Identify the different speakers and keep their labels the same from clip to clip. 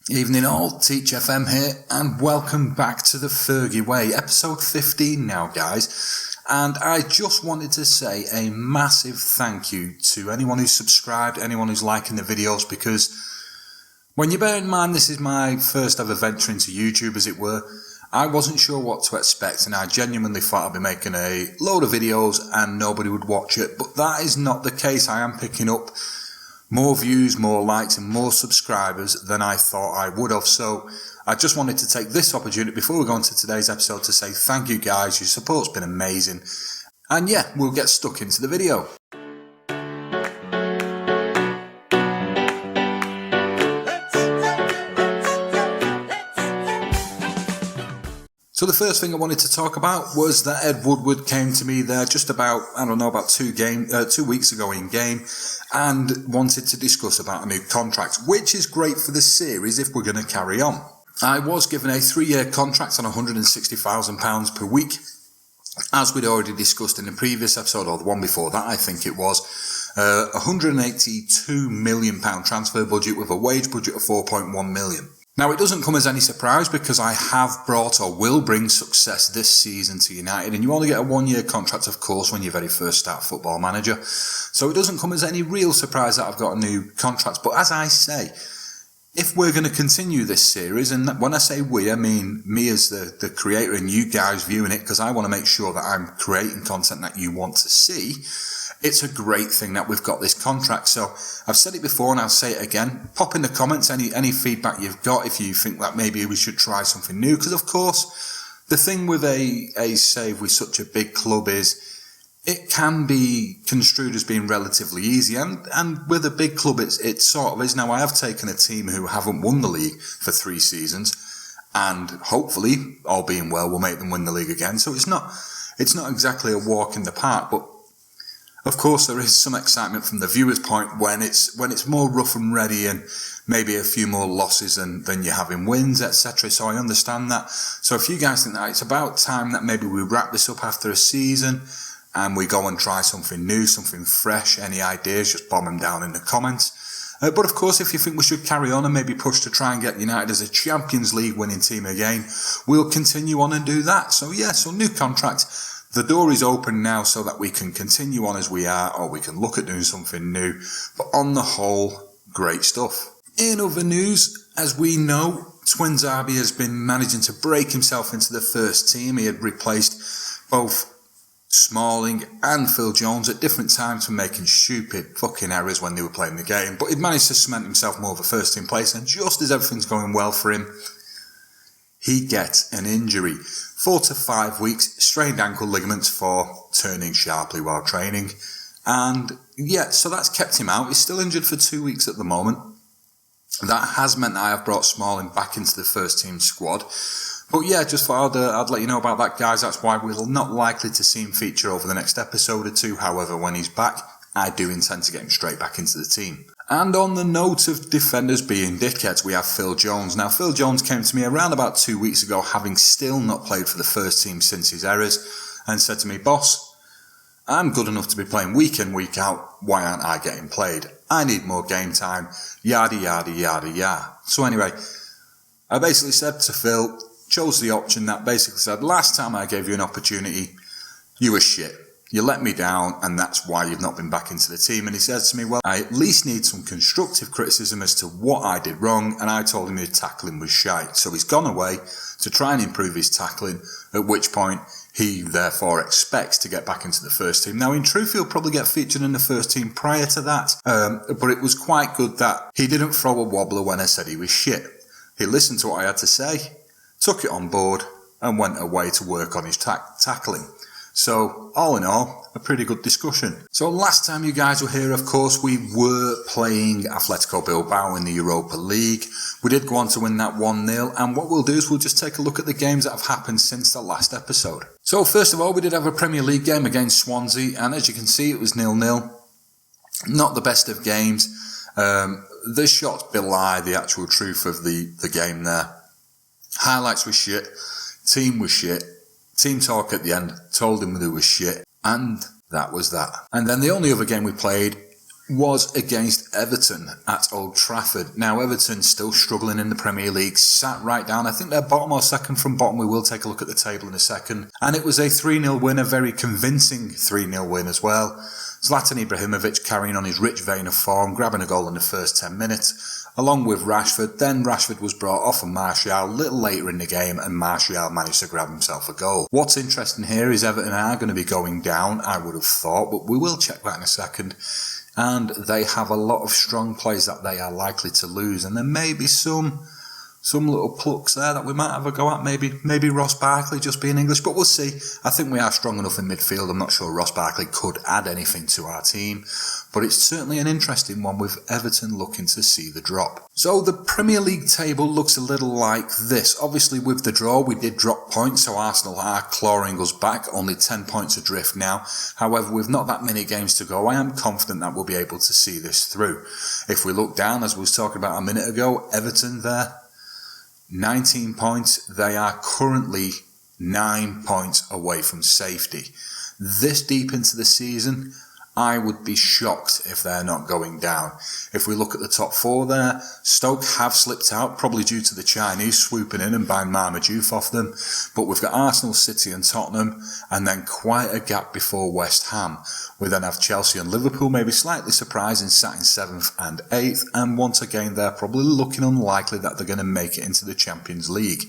Speaker 1: Evening all, Teach FM here, and welcome back to the Fergie Way, episode 15 now, guys. And I just wanted to say a massive thank you to anyone who's subscribed, anyone who's liking the videos, because when you bear in mind this is my first ever venture into YouTube, as it were, I wasn't sure what to expect, and I genuinely thought I'd be making a load of videos and nobody would watch it, but that is not the case. I am picking up more views, more likes and more subscribers than I thought I would have. So I just wanted to take this opportunity before we go on to today's episode to say thank you guys. Your support's been amazing. And yeah, we'll get stuck into the video. So the first thing I wanted to talk about was that Ed Woodward came to me there just about, about 2 weeks ago in game, and wanted to discuss about a new contract, which is great for the series if we're going to carry on. I was given a 3-year contract on £160,000 per week, as we'd already discussed in the previous episode, or the one before that I think it was. £182 million transfer budget with a wage budget of £4.1 million. Now, it doesn't come as any surprise because I have brought or will bring success this season to United, and you only get a 1-year contract, of course, when you very first start Football Manager. So it doesn't come as any real surprise that I've got a new contract. But as I say, if we're going to continue this series, and when I say we, I mean me as the creator and you guys viewing it, because I want to make sure that I'm creating content that you want to see, it's a great thing that we've got this contract. So I've said it before and I'll say it again. Pop in the comments any feedback you've got if you think that maybe we should try something new. Because of course, the thing with a save with such a big club is it can be construed as being relatively easy. And with a big club, it sort of is. Now, I have taken a team who haven't won the league for 3 seasons. And hopefully, all being well, we'll make them win the league again. So it's not exactly a walk in the park, but of course, there is some excitement from the viewer's point when it's more rough and ready and maybe a few more losses than you have in wins, etc. So I understand that. So if you guys think that it's about time that maybe we wrap this up after a season and we go and try something new, something fresh, any ideas, just bomb them down in the comments. But of course, if you think we should carry on and maybe push to try and get United as a Champions League winning team again, we'll continue on and do that. So yeah, so new contract. The door is open now so that we can continue on as we are, or we can look at doing something new. But on the whole, great stuff. In other news, as we know, Twins Arby has been managing to break himself into the first team. He had replaced both Smalling and Phil Jones at different times for making stupid fucking errors when they were playing the game. But he'd managed to cement himself more of a first team place, and just as everything's going well for him, he gets an injury. 4 to 5 weeks, strained ankle ligaments for turning sharply while training. And yeah, so that's kept him out. He's still injured for 2 weeks at the moment. That has meant that I have brought Smalling back into the first team squad. But yeah, just thought I'd let you know about that, guys. That's why we're not likely to see him feature over the next episode or 2. However, when he's back, I do intend to get him straight back into the team. And on the note of defenders being dickheads, we have Phil Jones. Now, Phil Jones came to me around about 2 weeks ago, having still not played for the first team since his errors, and said to me, "Boss, I'm good enough to be playing week in, week out. Why aren't I getting played? I need more game time, yada, yada, yada, yada." So anyway, I basically said to Phil, chose the option that basically said, last time I gave you an opportunity, you were shit. You let me down, and that's why you've not been back into the team. And he said to me, well, I at least need some constructive criticism as to what I did wrong, and I told him his tackling was shite. So he's gone away to try and improve his tackling, at which point he therefore expects to get back into the first team. Now, in truth, he'll probably get featured in the first team prior to that, but it was quite good that he didn't throw a wobbler when I said he was shit. He listened to what I had to say, took it on board, and went away to work on his tackling. So, all in all, a pretty good discussion. So last time you guys were here, of course, we were playing Atletico Bilbao in the Europa League. We did go on to win that 1-0, and what we'll do is we'll just take a look at the games that have happened since the last episode. So first of all, we did have a Premier League game against Swansea, and as you can see, it was 0-0. Not the best of games. The shots belie the actual truth of the game there. Highlights were shit. Team was shit. Team talk at the end told him they were shit, and that was that. And then the only other game we played was against Everton at Old Trafford. Now, Everton still struggling in the Premier League, sat right down. I think they're bottom or second from bottom. We will take a look at the table in a second. And it was a 3-0 win, a very convincing 3-0 win as well. Zlatan Ibrahimovic carrying on his rich vein of form, grabbing a goal in the first 10 minutes, along with Rashford. Then Rashford was brought off of Martial a little later in the game, and Martial managed to grab himself a goal. What's interesting here is Everton are going to be going down, I would have thought, but we will check that in a second. And they have a lot of strong players that they are likely to lose. And there may be some little plucks there that we might have a go at. Maybe Ross Barkley just being English, but we'll see. I think we are strong enough in midfield. I'm not sure Ross Barkley could add anything to our team, but it's certainly an interesting one with Everton looking to see the drop. So the Premier League table looks a little like this. Obviously with the draw, we did drop points, so Arsenal are clawing us back, only 10 points adrift now. However, with not that many games to go, I am confident that we'll be able to see this through. If we look down, as we was talking about a minute ago, Everton there, 19 points. They are currently 9 points away from safety. This deep into the season, I would be shocked if they're not going down. If we look at the top four there, Stoke have slipped out, probably due to the Chinese swooping in and buying Marmaduke off them. But we've got Arsenal, City and Tottenham, and then quite a gap before West Ham. We then have Chelsea and Liverpool, maybe slightly surprising, sat in 7th and 8th. And once again, they're probably looking unlikely that they're going to make it into the Champions League.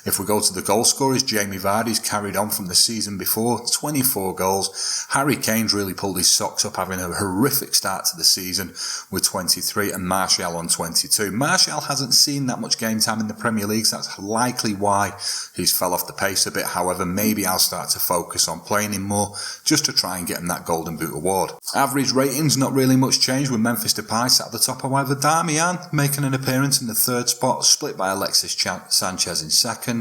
Speaker 1: If we go to the goal scorers, Jamie Vardy's carried on from the season before, 24 goals. Harry Kane's really pulled his socks up, having a horrific start to the season with 23, and Martial on 22. Martial hasn't seen that much game time in the Premier League, so that's likely why he's fell off the pace a bit. However, maybe I'll start to focus on playing him more just to try and get him that Golden Boot award. Average ratings, not really much change, with Memphis Depay sat at the top. However, Darmian making an appearance in the third spot, split by Alexis Sanchez in second.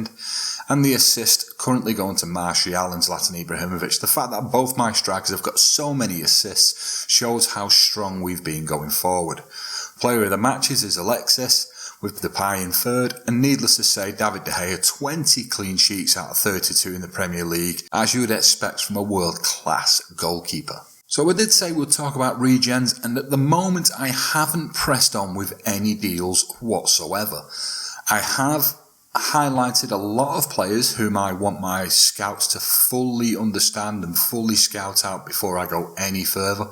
Speaker 1: And the assist currently going to Martial and Zlatan Ibrahimovic. The fact that both my strikers have got so many assists shows how strong we've been going forward. Player of the matches is Alexis, with Depay in third, and needless to say, David De Gea 20 clean sheets out of 32 in the Premier League, as you would expect from a world-class goalkeeper. So I did say we'll talk about regens, and at the moment I haven't pressed on with any deals whatsoever. I have highlighted a lot of players whom I want my scouts to fully understand and fully scout out before I go any further.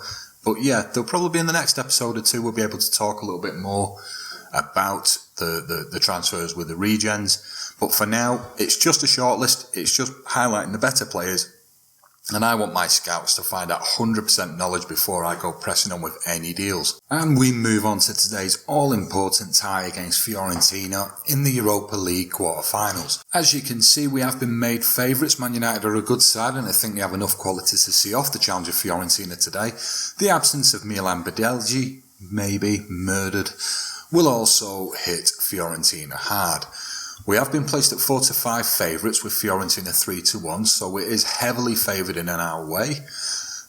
Speaker 1: But yeah, they'll probably be in the next episode or two. We'll be able to talk a little bit more about the transfers with the regens. But for now, it's just a short list. It's just highlighting the better players. And I want my scouts to find out 100% knowledge before I go pressing on with any deals. And we move on to today's all-important tie against Fiorentina in the Europa League quarter-finals. As you can see, we have been made favourites. Man United are a good side, and I think they have enough quality to see off the challenge of Fiorentina today. The absence of Milan Badelji, maybe murdered, will also hit Fiorentina hard. We have been placed at 4-5 favourites with Fiorentina 3-1, so it is heavily favoured in our way.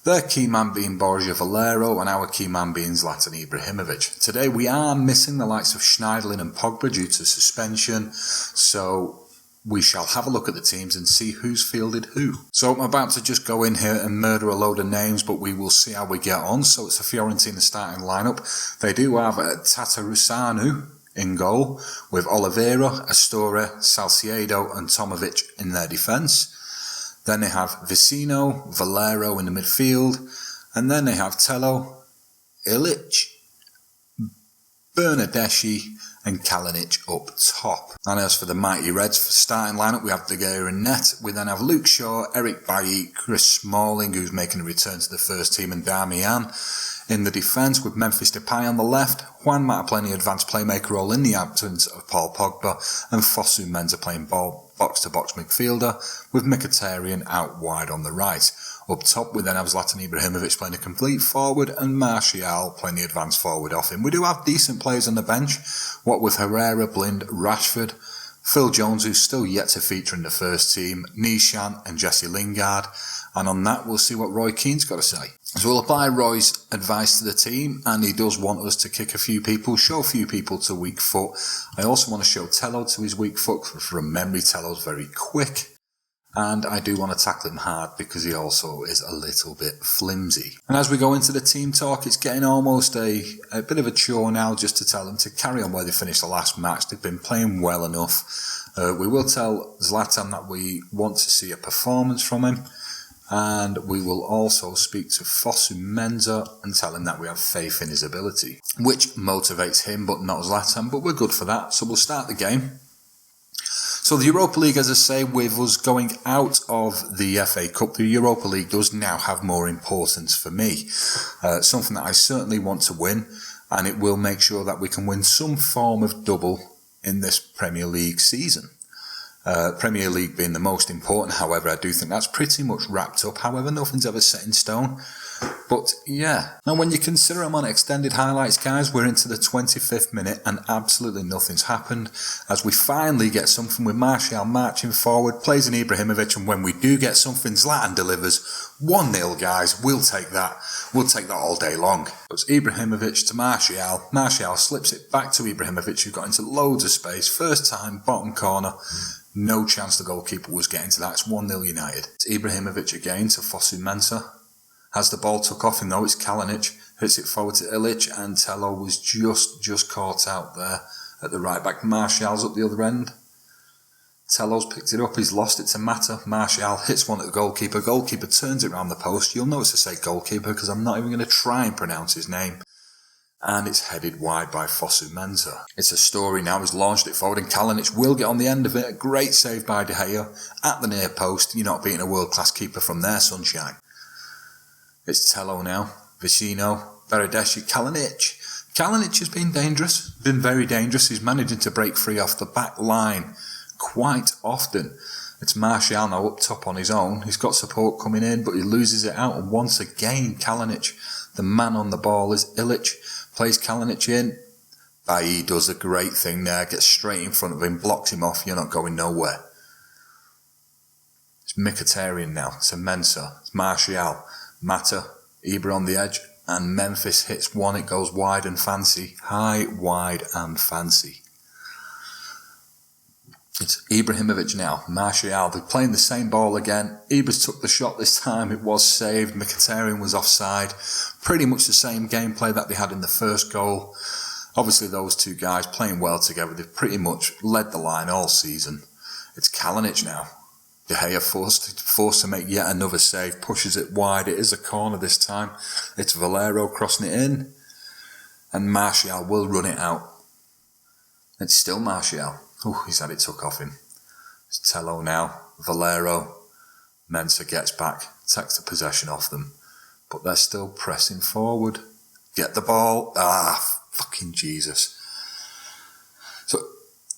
Speaker 1: Their key man being Borja Valero and our key man being Zlatan Ibrahimovic. Today we are missing the likes of Schneiderlin and Pogba due to suspension, so we shall have a look at the teams and see who's fielded who. So I'm about to just go in here and murder a load of names, but we will see how we get on. So it's a Fiorentina starting lineup. They do have Tatarusanu in goal, with Oliveira, Astorre, Salcedo and Tomovic in their defence. Then they have Vicino, Valero in the midfield, and then they have Tello, Ilic, Bernardeschi and Kalinic up top. And as for the mighty Reds for starting lineup, we have De Gea in net. We then have Luke Shaw, Eric Bailly, Chris Smalling, who's making a return to the first team, and Darmian in the defence, with Memphis Depay on the left, Juan Mata playing the advanced playmaker role in the absence of Paul Pogba, and Fosu Mensah playing box-to-box midfielder, with Mkhitaryan out wide on the right. Up top, we then have Zlatan Ibrahimovic playing a complete forward, and Martial playing the advanced forward off him. We do have decent players on the bench, what with Herrera, Blind, Rashford, Phil Jones, who's still yet to feature in the first team, Nishan and Jesse Lingard, and on that we'll see what Roy Keane's got to say. So we'll apply Roy's advice to the team, and he does want us to kick a few people, show a few people to weak foot. I also want to show Tello to his weak foot, because from memory Tello's very quick. And I do want to tackle him hard because he also is a little bit flimsy. And as we go into the team talk, it's getting almost a bit of a chore now just to tell them to carry on where they finished the last match. They've been playing well enough. We will tell Zlatan that we want to see a performance from him. And we will also speak to Fosu Mensah and tell him that we have faith in his ability, which motivates him but not Zlatan. But we're good for that. So we'll start the game. So the Europa League, as I say, with us going out of the FA Cup, the Europa League does now have more importance for me. Something that I certainly want to win, and it will make sure that we can win some form of double in this Premier League season. Premier League being the most important, however, I do think that's pretty much wrapped up. However, nothing's ever set in stone. But yeah, now when you consider I'm on extended highlights, guys, we're into the 25th minute and absolutely nothing's happened as we finally get something with Martial marching forward, plays in Ibrahimovic, and when we do get something, Zlatan delivers 1-0, guys. We'll take that. We'll take that all day long. It's Ibrahimovic to Martial. Martial slips it back to Ibrahimovic, who got into loads of space. First time, bottom corner. No chance the goalkeeper was getting to that. It's 1-0 United. It's Ibrahimovic again to Fosu Mensah. Has the ball took off him though, it's Kalinic. Hits it forward to Ilic, and Tello was just caught out there at the right back. Martial's up the other end. Tello's picked it up, he's lost it to Mata. Martial hits one at the goalkeeper. Goalkeeper turns it round the post. You'll notice I say goalkeeper because I'm not even going to try and pronounce his name. And it's headed wide by Fosu Mensah. It's a story now, he's launched it forward and Kalinic will get on the end of it. A great save by De Gea at the near post. You're not beating a world-class keeper from there, sunshine. It's Tello now, Vicino, Beredeshi, Kalinic. Kalinic has been dangerous, been very dangerous. He's managing to break free off the back line quite often. It's Martial now up top on his own. He's got support coming in, but he loses it out. And once again, Kalinic, the man on the ball is Ilic. Plays Kalinic in. Bailly does a great thing there. Gets straight in front of him. Blocks him off. You're not going nowhere. It's Mkhitaryan now. It's Mensah. It's Martial. Mata. Ibra on the edge. And Memphis hits one. It goes wide and fancy. High, wide and fancy. It's Ibrahimovic now. Martial. They're playing the same ball again. Ibra's took the shot this time. It was saved. Mkhitaryan was offside. Pretty much the same gameplay that they had in the first goal. Obviously, those two guys playing well together. They've pretty much led the line all season. It's Kalinic now. De Gea forced to make yet another save. Pushes it wide. It is a corner this time. It's Valero crossing it in. And Martial will run it out. It's still Martial. Oh, he's had it took off him. It's Tello now. Valero. Mensah gets back. Takes the possession off them. But they're still pressing forward. Get the ball. Fucking Jesus. So,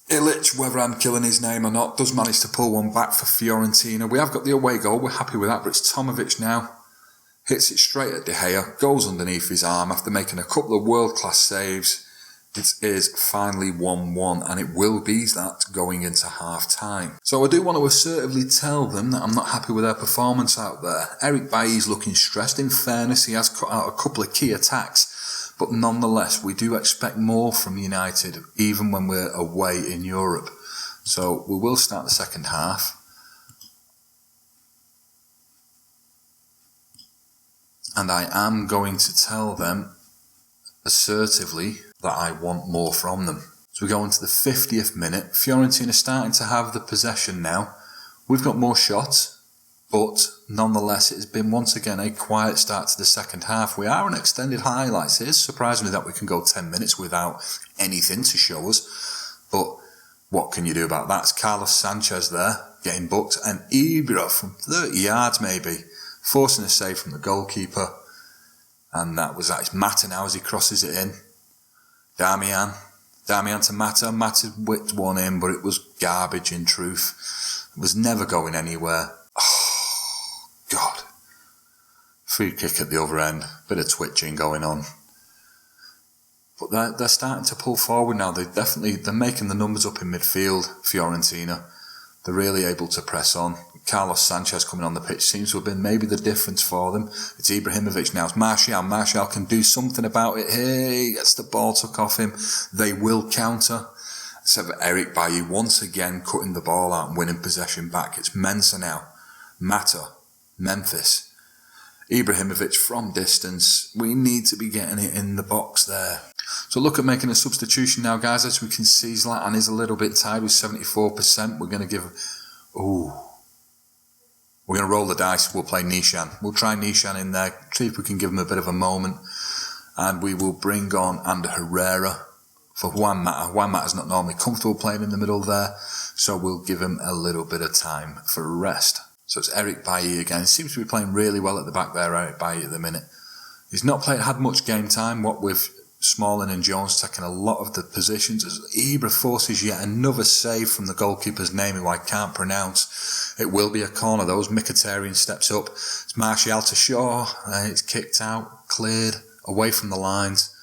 Speaker 1: Ilic, whether I'm killing his name or not, does manage to pull one back for Fiorentina. We have got the away goal. We're happy with that. But it's Tomovic now. Hits it straight at De Gea. Goes underneath his arm after making a couple of world-class saves. It is finally 1-1, and it will be that going into half-time. So I do want to assertively tell them that I'm not happy with their performance out there. Eric Bailly's looking stressed. In fairness, he has cut out a couple of key attacks, but nonetheless, we do expect more from United, even when we're away in Europe. So we will start the second half. And I am going to tell them assertively that I want more from them. So we go into the 50th minute. Fiorentina starting to have the possession now. We've got more shots, but nonetheless, it's been once again a quiet start to the second half. We are on extended highlights. It is surprising that we can go 10 minutes without anything to show us, but what can you do about that? It's Carlos Sanchez there, getting booked, and Ibra from 30 yards maybe, forcing a save from the goalkeeper, and that was that. It's Mata now as he crosses it in. Damian to Mata. Mata whipped one in, but it was garbage in truth. It was never going anywhere. Oh, God. Free kick at the other end. Bit of twitching going on. But they're starting to pull forward now. They're making the numbers up in midfield, Fiorentina. They're really able to press on. Carlos Sanchez coming on the pitch seems to have been maybe the difference for them. It's Ibrahimovic now. It's Martial. Martial can do something about it. Hey, gets the ball took off him. They will counter. Instead of Eric Bailly once again cutting the ball out and winning possession back. It's Mensah now. Mata. Memphis. Ibrahimovic from distance. We need to be getting it in the box there. So look at making a substitution now, guys. As we can see, Zlatan is a little bit tired with 74%. We're going to give... Ooh. We're going to roll the dice. We'll play Nishan. We'll try Nishan in there. See if we can give him a bit of a moment. And we will bring on Ander Herrera for Juan Mata. Juan Mata's not normally comfortable playing in the middle there. So we'll give him a little bit of time for rest. So it's Eric Bailly again. Seems to be playing really well at the back there, Eric Bailly, at the minute. He's not had much game time, what with Smalling and Jones taking a lot of the positions, as Ibra forces yet another save from the goalkeeper's name, who I can't pronounce. It will be a corner though, as Mkhitaryan steps up. It's Martial to Shaw, it's kicked out, cleared, away from the lines,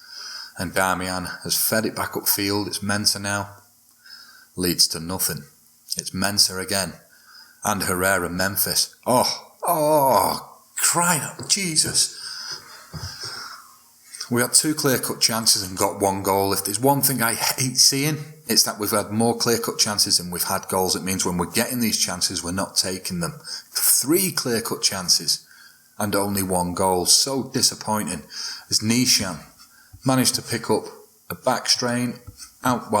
Speaker 1: and Darmian has fed it back upfield. It's Mensah now. Leads to nothing. It's Mensah again. And Herrera, Memphis. Crying out, Jesus. We had 2 clear-cut chances and got 1 goal. If there's one thing I hate seeing, it's that we've had more clear-cut chances than we've had goals. It means when we're getting these chances, we're not taking them. 3 clear-cut chances and only 1 goal. So disappointing. As Nishan managed to pick up a back strain out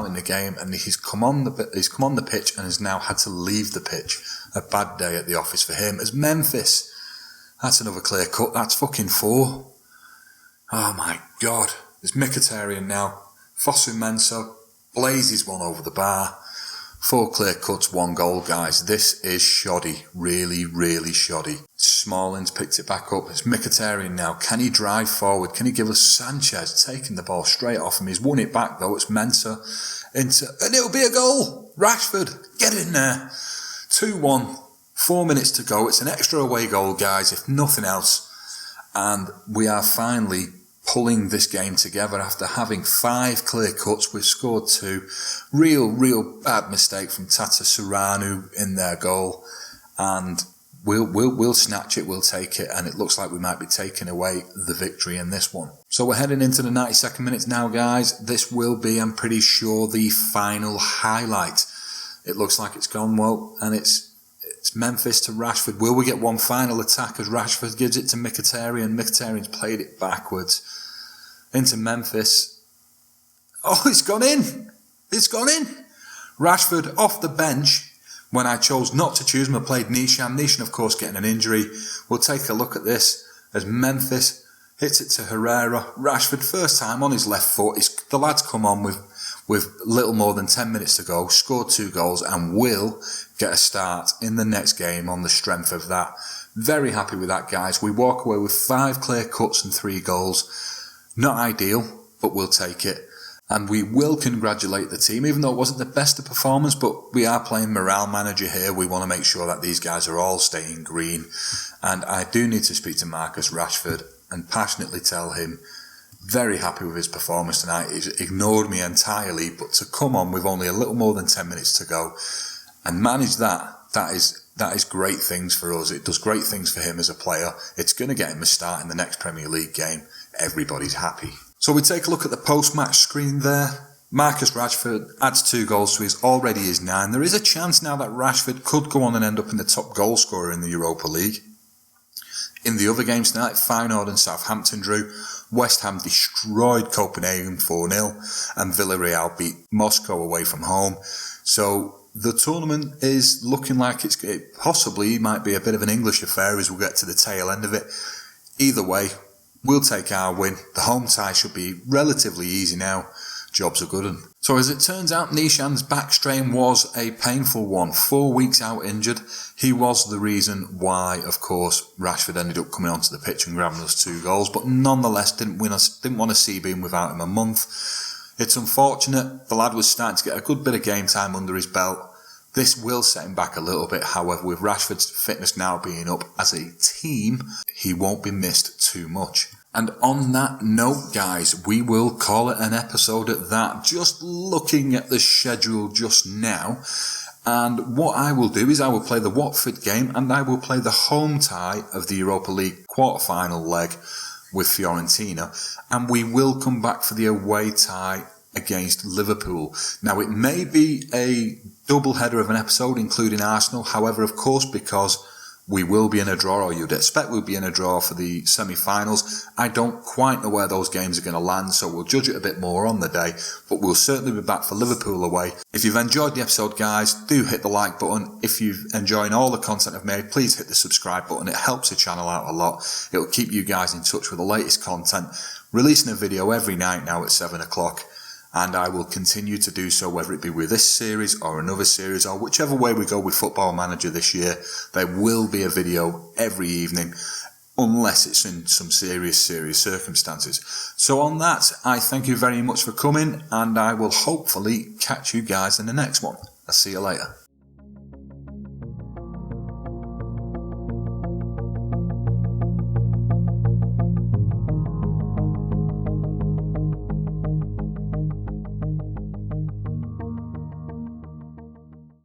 Speaker 1: in the game, and he's come on the pitch and has now had to leave the pitch. A bad day at the office for him. As Memphis, that's another clear-cut. That's fucking 4. Oh my God. There's Mkhitaryan now. Fosu Mensah blazes one over the bar. 4 clear cuts, 1 goal, guys. This is shoddy. Really, really shoddy. Smalling's picked it back up. It's Mkhitaryan now. Can he drive forward? Can he give us Sanchez taking the ball straight off him? He's won it back though. It's Mensah and it'll be a goal. Rashford, get in there. 2-1. 4 minutes to go. It's an extra away goal, guys, if nothing else. And we are finally pulling this game together after having 5 clear cuts. We've scored 2. Real bad mistake from Tata Suranu in their goal. And we'll snatch it, we'll take it. And it looks like we might be taking away the victory in this one. So we're heading into the 92nd minutes now, guys. This will be, I'm pretty sure, the final highlight. It looks like it's gone well, and it's Memphis to Rashford. Will we get one final attack as Rashford gives it to Mkhitaryan? Mkhitaryan's played it backwards into Memphis. Oh, it's gone in. It's gone in. Rashford off the bench when I chose not to choose him. I played Nishan. Nishan, of course, getting an injury. We'll take a look at this as Memphis hits it to Herrera. Rashford, first time on his left foot. The lad's come on with little more than 10 minutes to go, scored 2 goals, and will get a start in the next game on the strength of that. Very happy with that, guys. We walk away with 5 clear cuts and 3 goals. Not ideal, but we'll take it. And we will congratulate the team, even though it wasn't the best of performance, but we are playing morale manager here. We want to make sure that these guys are all staying green. And I do need to speak to Marcus Rashford and passionately tell him, very happy with his performance tonight. He's ignored me entirely, but to come on with only a little more than 10 minutes to go and manage that is great things for us. It does great things for him as a player. It's going to get him a start in the next Premier League game. Everybody's happy. So we take a look at the post-match screen there. Marcus Rashford adds 2 goals to his already his 9. There is a chance now that Rashford could go on and end up in the top goal scorer in the Europa League. In the other games tonight, Feyenoord and Southampton drew. West Ham destroyed Copenhagen 4-0 and Villarreal beat Moscow away from home. So the tournament is looking like it possibly might be a bit of an English affair as we get to the tail end of it. Either way, we'll take our win. The home tie should be relatively easy now. Jobs are good. And so as it turns out, Nishan's back strain was a painful one. 4 weeks out injured. He was the reason why, of course, Rashford ended up coming onto the pitch and grabbing us 2 goals. But nonetheless, didn't want to see being without him a month. It's unfortunate. The lad was starting to get a good bit of game time under his belt. This will set him back a little bit. However, with Rashford's fitness now being up as a team, he won't be missed too much. And on that note, guys, we will call it an episode at that. Just looking at the schedule just now. And what I will do is I will play the Watford game and I will play the home tie of the Europa League quarter-final leg with Fiorentina. And we will come back for the away tie against Liverpool. Now, it may be a double header of an episode, including Arsenal. However, of course, because we will be in a draw, or you'd expect we'll be in a draw for the semi-finals, I don't quite know where those games are going to land, so we'll judge it a bit more on the day, but we'll certainly be back for Liverpool away. If you've enjoyed the episode, guys, do hit the like button. If you're enjoying all the content I've made, please hit the subscribe button. It helps the channel out a lot. It'll keep you guys in touch with the latest content. Releasing a video every night now at 7 o'clock. And I will continue to do so, whether it be with this series or another series, or whichever way we go with Football Manager this year. There will be a video every evening, unless it's in some serious circumstances. So on that, I thank you very much for coming, and I will hopefully catch you guys in the next one. I'll see you later.